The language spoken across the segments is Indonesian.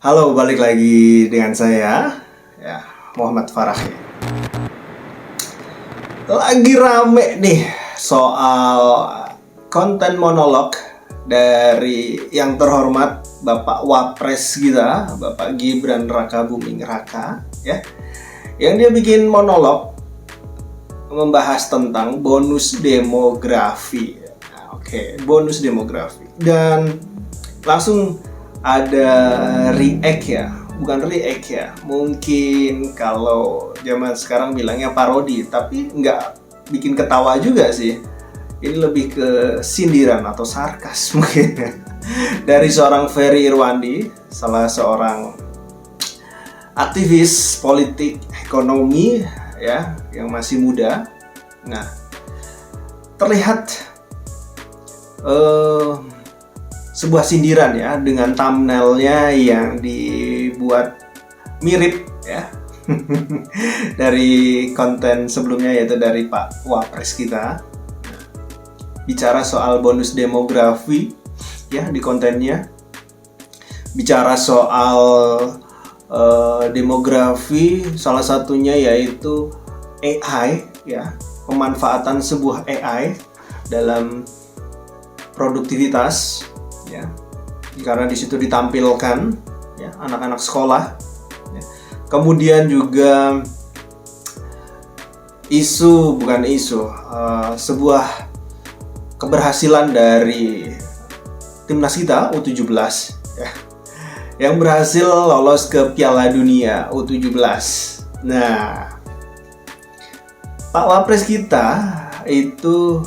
Halo, balik lagi dengan saya, ya, Muhammad Farahi. Lagi rame nih soal konten monolog dari yang terhormat Bapak Wapres kita, Bapak Gibran Rakabuming Raka, ya, yang dia bikin monolog membahas tentang bonus demografi. Oke, bonus demografi. Dan langsung ada react ya, bukan react ya, mungkin kalau zaman sekarang bilangnya parodi, tapi nggak bikin ketawa juga sih. Ini lebih ke sindiran atau sarkas mungkin dari seorang Ferry Irwandi, salah seorang aktivis politik ekonomi ya yang masih muda. Nah, terlihat sebuah sindiran ya dengan thumbnailnya yang dibuat mirip ya dari konten sebelumnya, yaitu dari Pak Wapres kita, bicara soal bonus demografi ya di kontennya, bicara soal demografi, salah satunya yaitu AI ya, pemanfaatan sebuah AI dalam produktivitas ya, karena di situ ditampilkan ya anak-anak sekolah ya. Kemudian juga sebuah keberhasilan dari timnas kita U17 ya, yang berhasil lolos ke Piala Dunia U17. Nah, Pak Wapres kita itu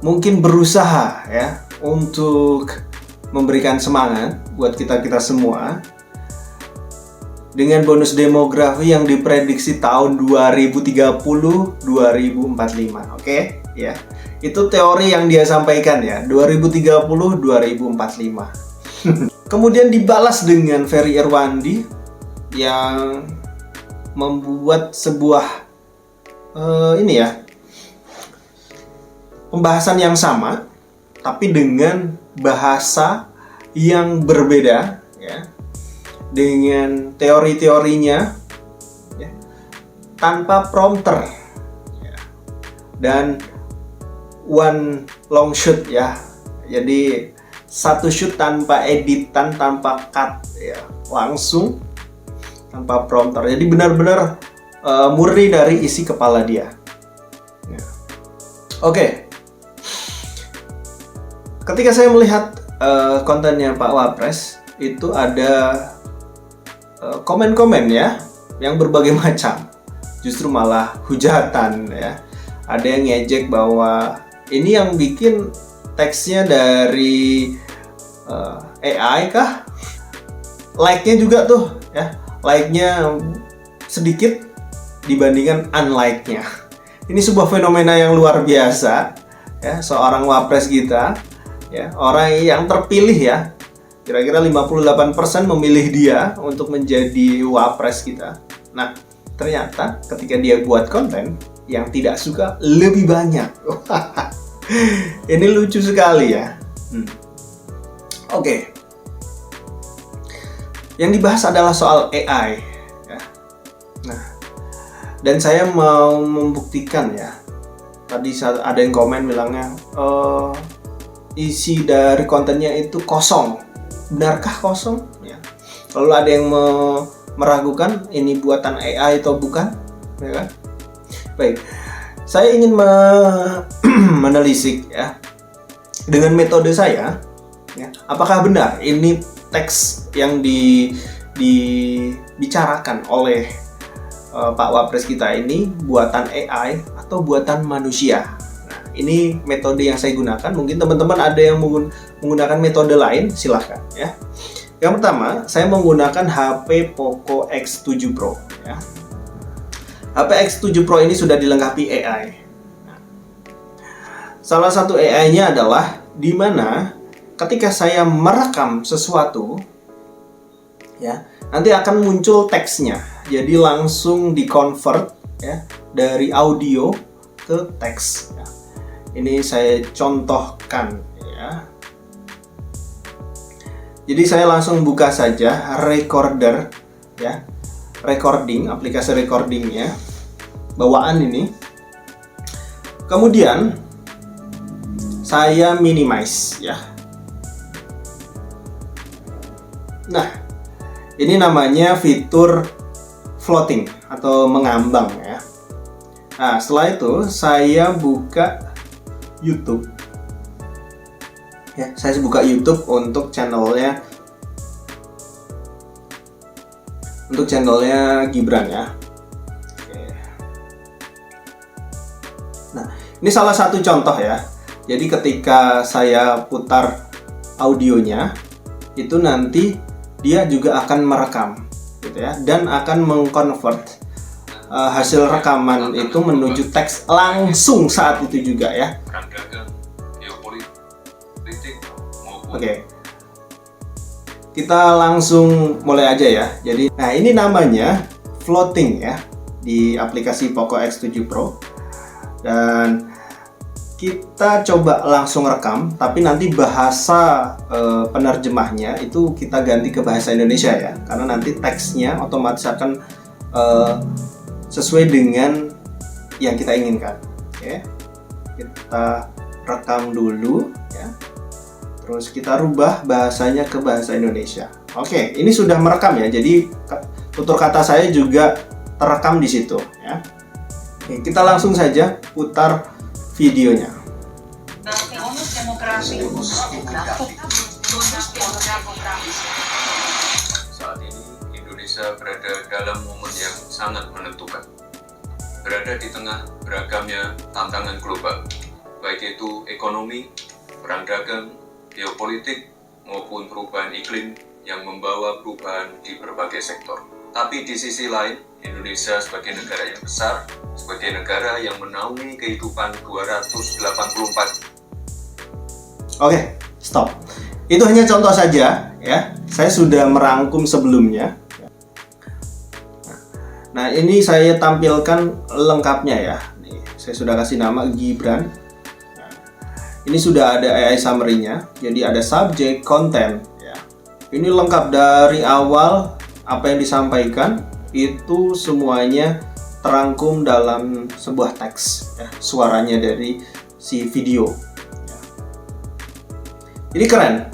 mungkin berusaha ya untuk memberikan semangat buat kita semua dengan bonus demografi yang diprediksi tahun 2030-2045. Oke, ya. Itu teori yang dia sampaikan ya, 2030-2045. Kemudian dibalas dengan Ferry Irwandi yang membuat sebuah pembahasan yang sama, tapi dengan bahasa yang berbeda, ya, dengan teori-teorinya, ya, tanpa prompter, ya, dan one long shoot, ya. Jadi satu shoot tanpa editan, tanpa cut, ya, langsung tanpa prompter. Jadi benar-benar murni dari isi kepala dia. Ya. Oke. Ketika saya melihat kontennya Pak Wapres, itu ada komen-komen ya yang berbagai macam, justru malah hujatan ya. Ada yang ngejek bahwa ini yang bikin teksnya dari AI kah? Like-nya juga tuh ya, like-nya sedikit dibandingkan unlike-nya. Ini sebuah fenomena yang luar biasa ya, seorang Wapres kita ya, orang yang terpilih ya, kira-kira 58% memilih dia untuk menjadi Wapres kita. Nah, ternyata ketika dia buat konten, yang tidak suka lebih banyak. Ini lucu sekali ya. Oke. Yang dibahas adalah soal AI ya. Nah, dan saya mau membuktikan ya. Tadi ada yang komen bilangnya isi dari kontennya itu kosong. Benarkah kosong? Ya. Lalu ada yang meragukan ini buatan AI atau bukan, ya kan? Baik, saya ingin menelisik ya dengan metode saya. Ya, apakah benar ini teks yang dibicarakan oleh Pak Wapres kita ini buatan AI atau buatan manusia? Ini metode yang saya gunakan. Mungkin teman-teman ada yang menggunakan metode lain, silahkan ya. Yang pertama, saya menggunakan HP Poco X7 Pro ya. HP X7 Pro ini sudah dilengkapi AI. Salah satu AI-nya adalah di mana ketika saya merekam sesuatu ya, nanti akan muncul teksnya. Jadi langsung di-convert ya dari audio ke teks ya. Ini saya contohkan ya. Jadi saya langsung buka saja recorder ya. Recording, aplikasi recordingnya. Bawaan ini. Kemudian saya minimize ya. Nah, ini namanya fitur floating atau mengambang ya. Nah, setelah itu saya buka YouTube. Ya, saya buka YouTube untuk channelnya Gibran ya. Oke. Nah, ini salah satu contoh ya. Jadi ketika saya putar audionya, itu nanti dia juga akan merekam, gitu ya, dan akan mengkonvert hasil rekaman itu menuju teks langsung saat itu juga ya. Oke, kita langsung mulai aja ya. Jadi, nah ini namanya floating ya di aplikasi Poco X7 Pro. Dan kita coba langsung rekam, tapi nanti bahasa penerjemahnya itu kita ganti ke bahasa Indonesia ya, karena nanti teksnya otomatis akan sesuai dengan yang kita inginkan. Oke, kita rekam dulu ya. Terus kita rubah bahasanya ke bahasa Indonesia. Oke, ini sudah merekam ya. Jadi tutur kata saya juga terekam di situ ya. Oke, kita langsung saja putar videonya. Saat ini Indonesia berada dalam momen yang sangat menentukan. Berada di tengah beragamnya tantangan global, baik itu ekonomi, perang dagang, geopolitik, maupun perubahan iklim yang membawa perubahan di berbagai sektor. Tapi di sisi lain, Indonesia sebagai negara yang besar, sebagai negara yang menaungi kehidupan 284. Oke, stop. Itu hanya contoh saja ya. Saya sudah merangkum sebelumnya. Nah, ini saya tampilkan lengkapnya ya. Nih, saya sudah kasih nama Gibran. Ini sudah ada AI summary-nya, jadi ada subjek, content ya. Ini lengkap dari awal apa yang disampaikan itu semuanya terangkum dalam sebuah teks ya, suaranya dari si video. Ya. Ini keren.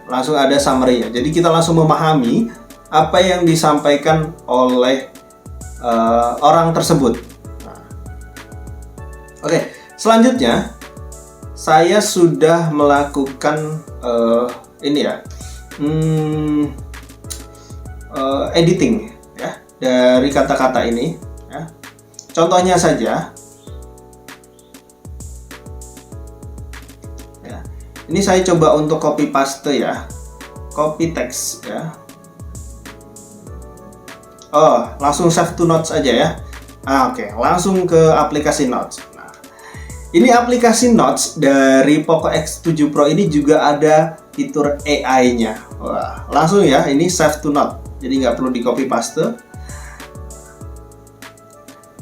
Langsung ada summary-nya. Jadi kita langsung memahami apa yang disampaikan oleh orang tersebut. Nah. Oke, selanjutnya saya sudah melakukan ini ya, editing ya dari kata-kata ini. Ya. Contohnya saja, ya. Ini saya coba untuk copy paste ya, copy text ya. Oh, langsung save to notes aja ya. Oke, langsung ke aplikasi notes. Ini aplikasi Notes dari Poco X7 Pro ini juga ada fitur AI-nya. Wah, langsung ya, ini save to note. Jadi nggak perlu di copy paste.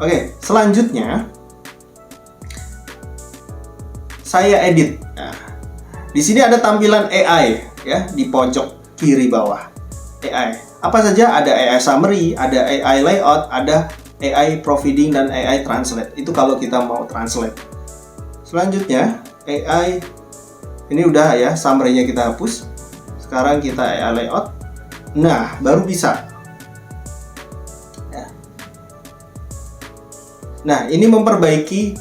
Oke, selanjutnya saya edit. Nah, di sini ada tampilan AI ya di pojok kiri bawah. AI. Apa saja? Ada AI summary, ada AI layout, ada AI providing dan AI translate. Itu kalau kita mau translate. Selanjutnya AI ini udah ya, summary-nya kita hapus. Sekarang kita AI layout. Nah, baru bisa ya. Nah, ini memperbaiki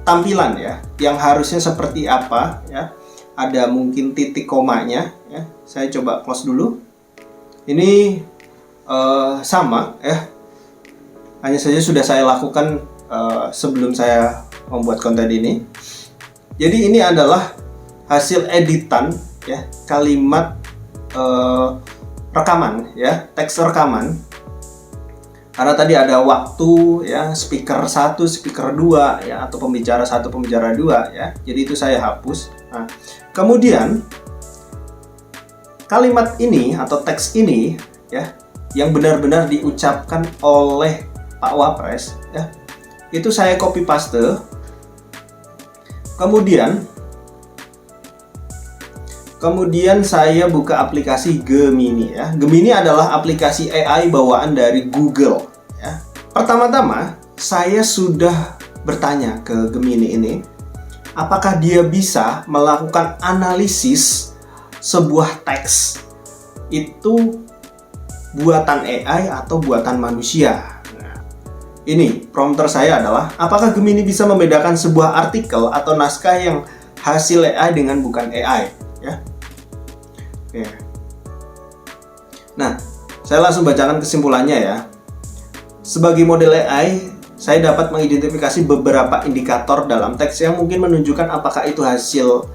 tampilan ya, yang harusnya seperti apa ya. Ada mungkin titik komanya ya. Saya coba close dulu. Ini sama ya. Hanya saja sudah saya lakukan sebelum saya membuat konten ini. Jadi ini adalah hasil editan ya, kalimat rekaman ya, teks rekaman. Karena tadi ada waktu ya, speaker 1, speaker 2 ya, atau pembicara 1, pembicara 2 ya. Jadi itu saya hapus. Nah, kemudian kalimat ini atau teks ini ya, yang benar-benar diucapkan oleh Pak Wapres ya, itu saya copy paste. Kemudian Kemudian saya buka aplikasi Gemini ya. Gemini adalah aplikasi AI bawaan dari Google ya. Pertama-tama saya sudah bertanya ke Gemini ini, apakah dia bisa melakukan analisis sebuah teks itu buatan AI atau buatan manusia. Nah, ini prompter saya adalah, apakah Gemini bisa membedakan sebuah artikel atau naskah yang hasil AI dengan bukan AI? Ya. Oke. Nah, saya langsung bacakan kesimpulannya ya. Sebagai model AI, saya dapat mengidentifikasi beberapa indikator dalam teks yang mungkin menunjukkan apakah itu hasil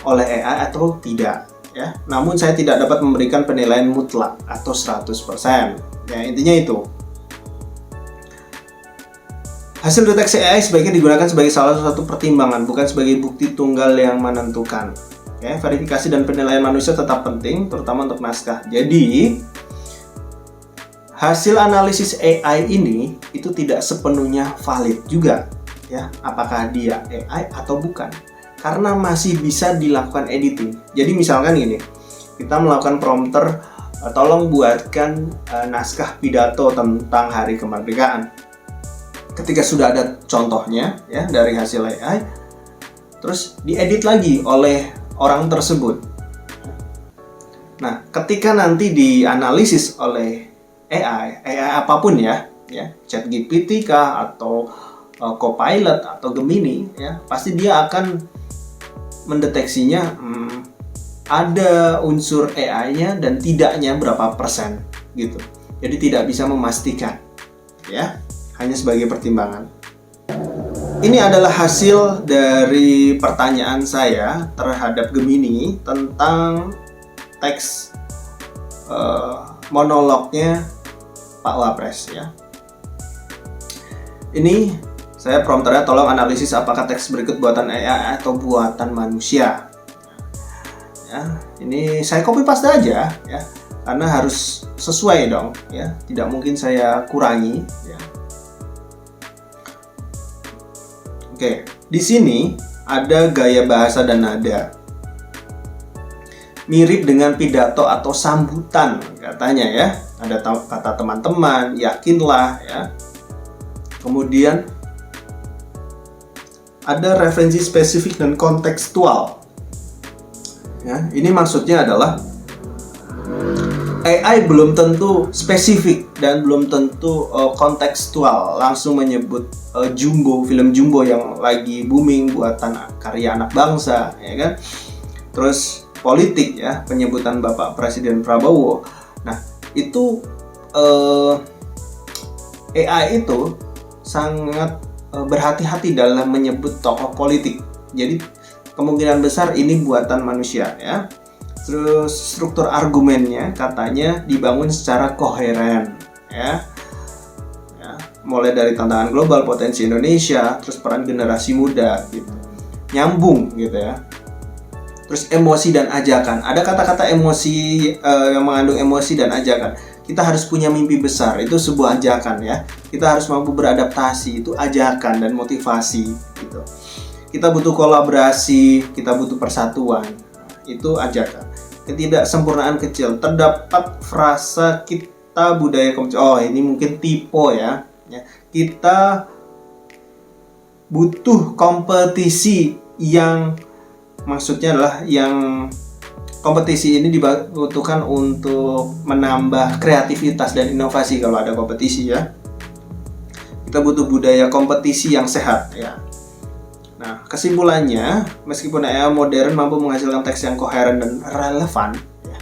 oleh AI atau tidak. Ya, namun saya tidak dapat memberikan penilaian mutlak atau 100%. Ya, intinya itu. Hasil deteksi AI sebaiknya digunakan sebagai salah satu pertimbangan, bukan sebagai bukti tunggal yang menentukan. Ya, verifikasi dan penilaian manusia tetap penting, terutama untuk naskah. Jadi, hasil analisis AI ini itu tidak sepenuhnya valid juga. Ya, apakah dia AI atau bukan? Karena masih bisa dilakukan editing. Jadi misalkan gini, kita melakukan prompter, tolong buatkan naskah pidato tentang Hari Kemerdekaan. Ketika sudah ada contohnya ya dari hasil AI, terus diedit lagi oleh orang tersebut. Nah, ketika nanti dianalisis oleh AI apapun ya, ChatGPT kah atau Copilot atau Gemini, ya, pasti dia akan mendeteksinya ada unsur AI-nya dan tidaknya berapa persen gitu. Jadi tidak bisa memastikan, ya, hanya sebagai pertimbangan. Ini adalah hasil dari pertanyaan saya terhadap Gemini tentang teks monolognya Pak Wapres ya. Ini saya prompternya, tolong analisis apakah teks berikut buatan AI atau buatan manusia. Ya, ini saya copy paste aja ya, karena harus sesuai dong ya, tidak mungkin saya kurangi ya. Oke, di sini ada gaya bahasa dan nada. Mirip dengan pidato atau sambutan katanya ya. Ada kata teman-teman, yakinlah ya. Kemudian ada referensi spesifik dan kontekstual. Ya, ini maksudnya adalah AI belum tentu spesifik dan belum tentu kontekstual, langsung menyebut film Jumbo yang lagi booming buatan karya anak bangsa, ya kan? Terus politik ya, penyebutan Bapak Presiden Prabowo. Nah, itu AI itu sangat berhati-hati dalam menyebut tokoh politik. Jadi kemungkinan besar ini buatan manusia ya. Terus struktur argumennya katanya dibangun secara koheren ya. Mulai dari tantangan global, potensi Indonesia, terus peran generasi muda gitu. Nyambung gitu ya. Terus emosi dan ajakan. Ada kata-kata emosi yang mengandung emosi dan ajakan. Kita harus punya mimpi besar, itu sebuah ajakan ya. Kita harus mampu beradaptasi, itu ajakan dan motivasi gitu. Kita butuh kolaborasi, kita butuh persatuan, itu ajakan. Ketidaksempurnaan kecil, terdapat frasa kita budaya kompetisi. Oh, ini mungkin tipe ya. Kita butuh kompetisi yang maksudnya adalah yang kompetisi ini dibutuhkan untuk menambah kreativitas dan inovasi kalau ada kompetisi ya. Kita butuh budaya kompetisi yang sehat ya. Nah, kesimpulannya, meskipun AI modern mampu menghasilkan teks yang koheren dan relevan, ya,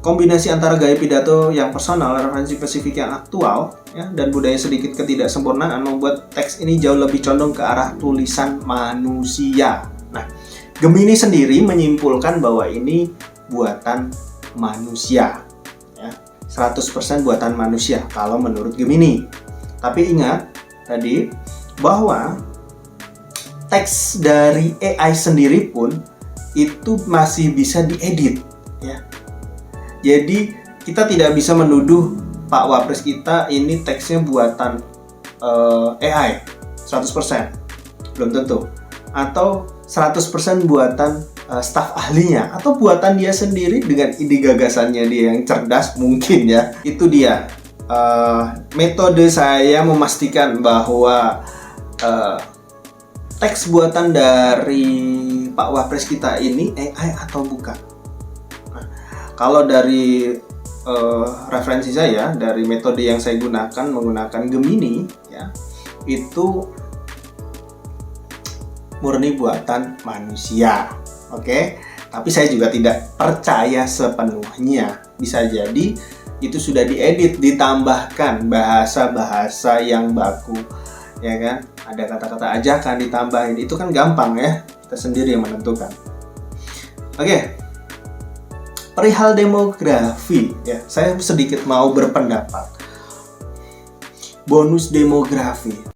kombinasi antara gaya pidato yang personal, referensi spesifik yang aktual, ya, dan budaya sedikit ketidaksempurnaan membuat teks ini jauh lebih condong ke arah tulisan manusia. Nah, Gemini sendiri menyimpulkan bahwa ini buatan manusia, ya, 100% buatan manusia kalau menurut Gemini. Tapi ingat tadi bahwa teks dari AI sendiri pun itu masih bisa diedit ya. Jadi kita tidak bisa menuduh Pak Wapres kita ini teksnya buatan AI 100%, belum tentu. Atau 100% buatan staf ahlinya atau buatan dia sendiri dengan ide gagasannya dia yang cerdas mungkin ya. Itu dia metode saya memastikan bahwa teks buatan dari Pak Wapres kita ini AI atau bukan. Nah, kalau dari referensi saya, dari metode yang saya gunakan menggunakan Gemini ya, itu murni buatan manusia. Oke, tapi saya juga tidak percaya sepenuhnya. Bisa jadi itu sudah diedit, ditambahkan bahasa-bahasa yang baku, ya kan? Ada kata-kata ajakan ditambahin, itu kan gampang ya. Kita sendiri yang menentukan. Oke, perihal demografi, ya, saya sedikit mau berpendapat. Bonus demografi.